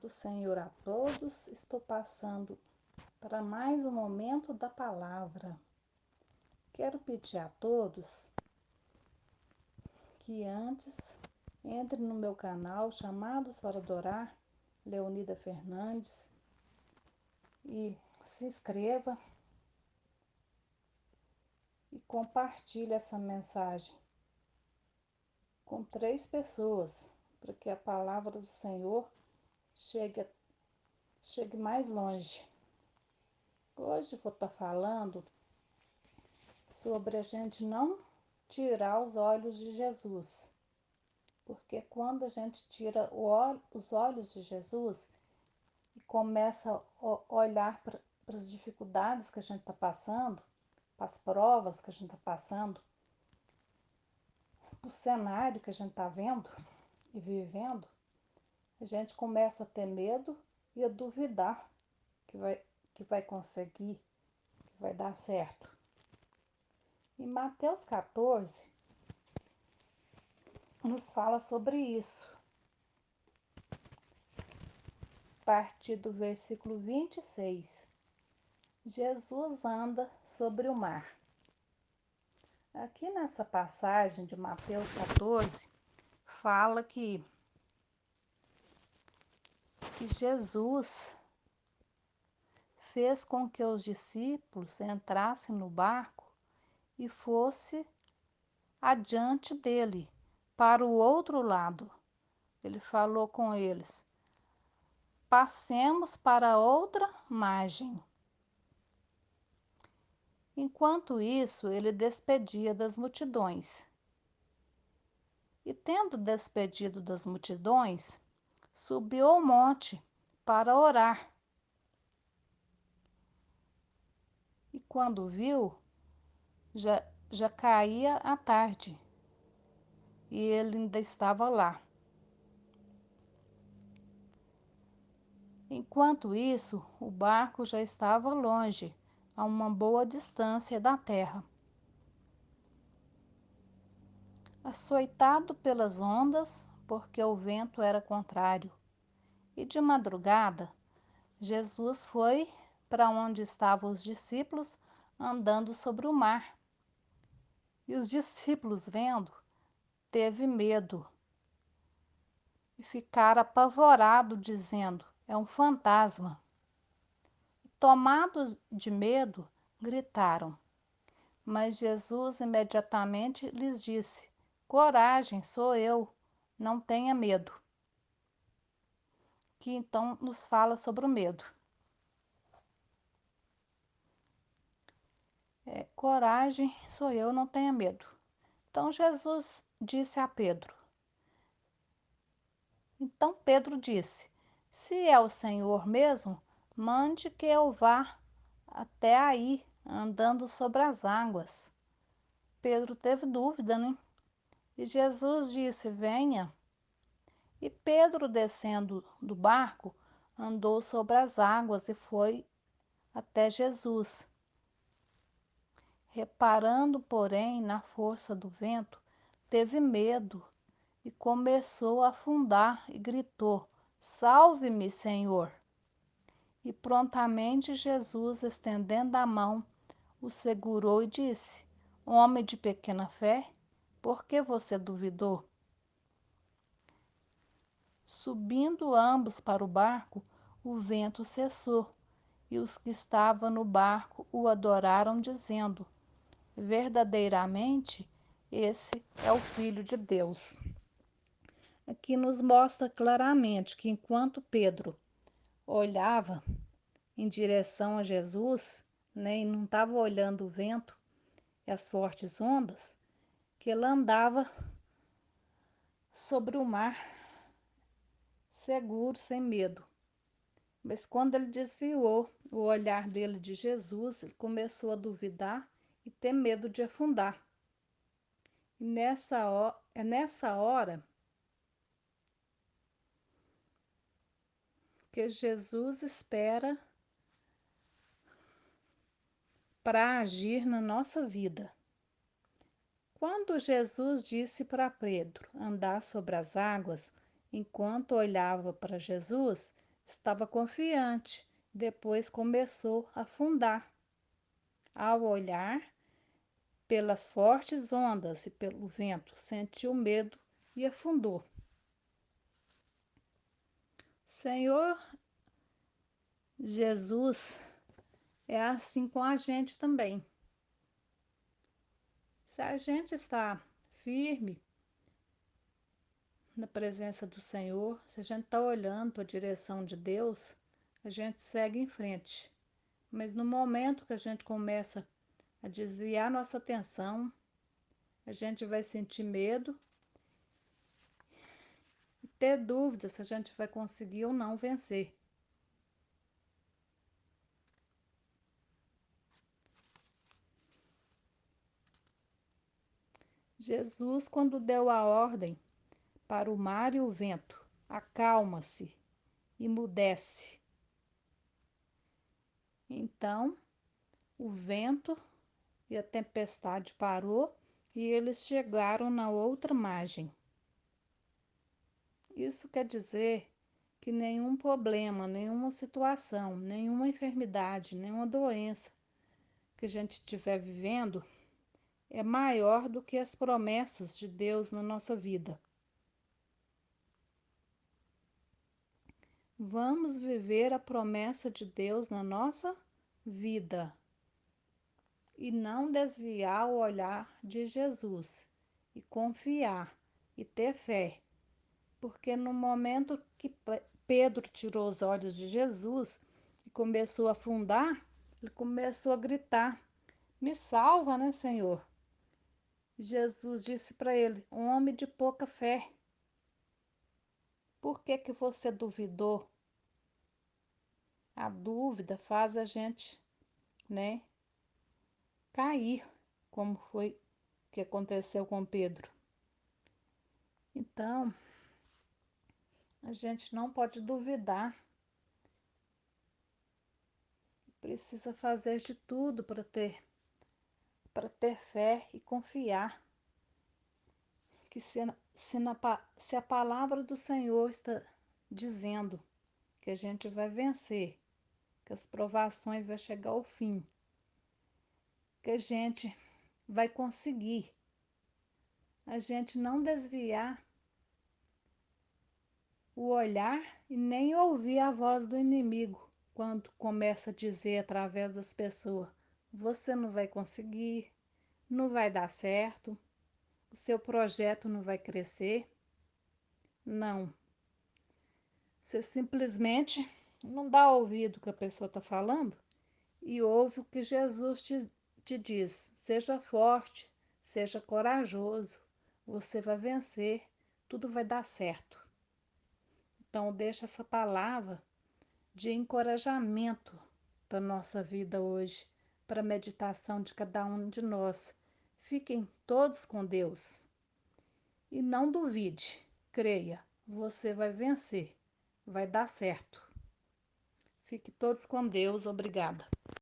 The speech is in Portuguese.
do Senhor a todos. Estou passando para mais um momento da palavra. Quero pedir a todos que antes entre no meu canal Chamados para Adorar, Leonida Fernandes, e se inscreva e compartilhe essa mensagem com 3 pessoas, para que a palavra do Senhor chegue mais longe. Hoje vou estar falando sobre a gente não tirar os olhos de Jesus, porque quando a gente tira os olhos de Jesus e começa a olhar para as dificuldades que a gente está passando, para as provas que a gente está passando, para o cenário que a gente está vendo e vivendo, a gente começa a ter medo e a duvidar que vai conseguir, que vai dar certo. Em Mateus 14, nos fala sobre isso. A partir do versículo 26. Jesus anda sobre o mar. Aqui nessa passagem de Mateus 14, fala que Jesus fez com que os discípulos entrassem no barco e fosse adiante dele, para o outro lado. Ele falou com eles: passemos para outra margem. Enquanto isso, ele despedia das multidões. E tendo despedido das multidões, subiu ao monte para orar. E quando viu, já caía a tarde, e ele ainda estava lá. Enquanto isso, o barco já estava longe, a uma boa distância da terra. Açoitado pelas ondas, porque o vento era contrário. E de madrugada, Jesus foi para onde estavam os discípulos andando sobre o mar. E os discípulos, vendo, teve medo e ficaram apavorados, dizendo: é um fantasma. Tomados de medo, gritaram. Mas Jesus imediatamente lhes disse: coragem, sou eu, não tenha medo. Que então nos fala sobre o medo. Coragem, sou eu, não tenha medo. Então Jesus disse a Pedro. Então Pedro disse: se é o Senhor mesmo, mande que eu vá até aí, andando sobre as águas. Pedro teve dúvida, né? E Jesus disse: venha. E Pedro, descendo do barco, andou sobre as águas e foi até Jesus. Reparando, porém, na força do vento, teve medo e começou a afundar e gritou: salve-me, Senhor! E prontamente Jesus, estendendo a mão, o segurou e disse: homem de pequena fé, por que você duvidou? Subindo ambos para o barco, o vento cessou, e os que estavam no barco o adoraram, dizendo: verdadeiramente, esse é o Filho de Deus. Aqui nos mostra claramente que enquanto Pedro olhava em direção a Jesus, né, e não estava olhando o vento e as fortes ondas, que ele andava sobre o mar, seguro, sem medo. Mas quando ele desviou o olhar dele de Jesus, ele começou a duvidar e ter medo de afundar. E é nessa hora que Jesus espera para agir na nossa vida. Quando Jesus disse para Pedro andar sobre as águas, enquanto olhava para Jesus, estava confiante, depois começou a afundar. Ao olhar pelas fortes ondas e pelo vento, sentiu medo e afundou. Senhor Jesus é assim com a gente também. Se a gente está firme na presença do Senhor, se a gente está olhando para a direção de Deus, a gente segue em frente. Mas no momento que a gente começa a desviar nossa atenção, a gente vai sentir medo e ter dúvida se a gente vai conseguir ou não vencer. Jesus, quando deu a ordem para o mar e o vento, acalma-se, emudece. Então, o vento e a tempestade parou e eles chegaram na outra margem. Isso quer dizer que nenhum problema, nenhuma situação, nenhuma enfermidade, nenhuma doença que a gente estiver vivendo é maior do que as promessas de Deus na nossa vida. Vamos viver a promessa de Deus na nossa vida e não desviar o olhar de Jesus e confiar e ter fé, porque no momento que Pedro tirou os olhos de Jesus e começou a afundar, ele começou a gritar: Me salva, né, Senhor? Jesus disse para ele: Homem de pouca fé, por que que você duvidou? A dúvida faz a gente, né, cair, como foi que aconteceu com Pedro. Então, a gente não pode duvidar, precisa fazer de tudo para ter fé e confiar que se a palavra do Senhor está dizendo que a gente vai vencer, que as provações vai chegar ao fim, que a gente vai conseguir, a gente não desviar o olhar e nem ouvir a voz do inimigo quando começa a dizer através das pessoas: você não vai conseguir, não vai dar certo, o seu projeto não vai crescer. Não. Você simplesmente não dá ouvido ao que a pessoa está falando e ouve o que Jesus te diz. Seja forte, seja corajoso, você vai vencer, tudo vai dar certo. Então, deixa essa palavra de encorajamento para a nossa vida hoje, para a meditação de cada um de nós. Fiquem todos com Deus e não duvide, creia, você vai vencer, vai dar certo. Fique todos com Deus, obrigada.